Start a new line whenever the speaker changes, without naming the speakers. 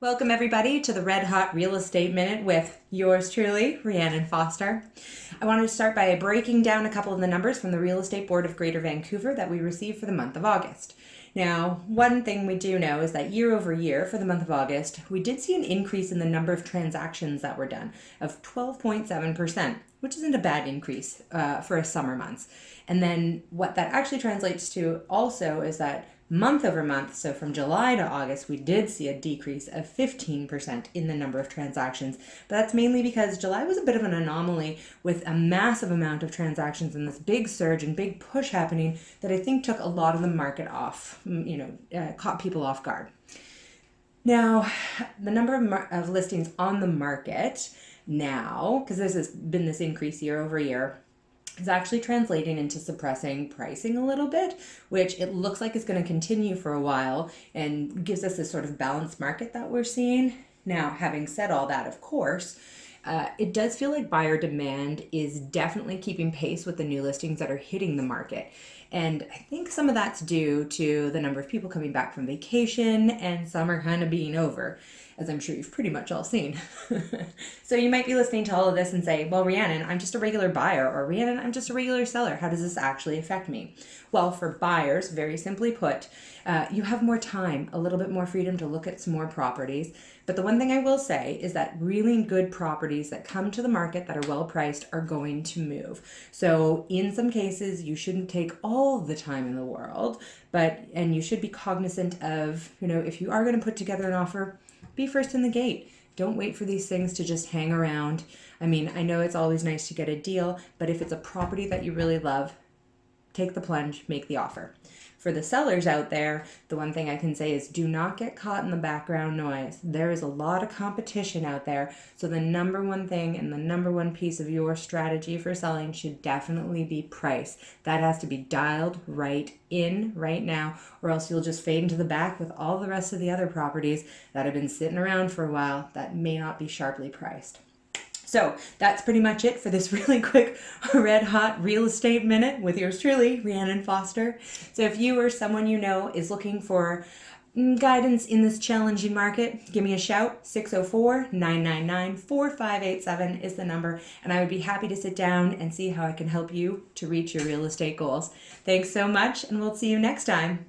Welcome everybody to the Red Hot Real Estate Minute with yours truly, Rhiannon Foster. I wanted to start by breaking down a couple of the numbers from the Real Estate Board of Greater Vancouver that we received for the month of August. Now, one thing we do know is that year over year for the month of August, we did see an increase in the number of transactions that were done of 12.7%, which isn't a bad increase for a summer months. And then what that actually translates to also is that month over month, so from July to August, we did see a decrease of 15% in the number of transactions. But that's mainly because July was a bit of an anomaly with a massive amount of transactions and this big surge and big push happening that I think took a lot of the market off, caught people off guard. Now, the number of listings on the market now, because this has been this increase year over year, is actually translating into suppressing pricing a little bit, which it looks like is going to continue for a while and gives us this sort of balanced market that we're seeing. Now, having said all that, of course, it does feel like buyer demand is definitely keeping pace with the new listings that are hitting the market. And I think some of that's due to the number of people coming back from vacation and summer kind of being over, as I'm sure you've pretty much all seen. So you might be listening to all of this and say, well, Rhiannon, I'm just a regular buyer, or Rhiannon, I'm just a regular seller. How does this actually affect me? Well, for buyers, very simply put, you have more time, a little bit more freedom to look at some more properties. But the one thing I will say is that really good properties that come to the market that are well priced are going to move. So in some cases, you shouldn't take all the time in the world, and you should be cognizant of, if you are going to put together an offer, be first in the gate. Don't wait for these things to just hang around. I mean, I know it's always nice to get a deal, but if it's a property that you really love, take the plunge, make the offer. For the sellers out there, the one thing I can say is do not get caught in the background noise. There is a lot of competition out there. So the number one thing and the number one piece of your strategy for selling should definitely be price. That has to be dialed right in right now, or else you'll just fade into the back with all the rest of the other properties that have been sitting around for a while that may not be sharply priced. So that's pretty much it for this really quick red hot real estate minute with yours truly, Rhiannon Foster. So if you or someone you know is looking for guidance in this challenging market, give me a shout. 604-999-4587 is the number, and I would be happy to sit down and see how I can help you to reach your real estate goals. Thanks so much, and we'll see you next time.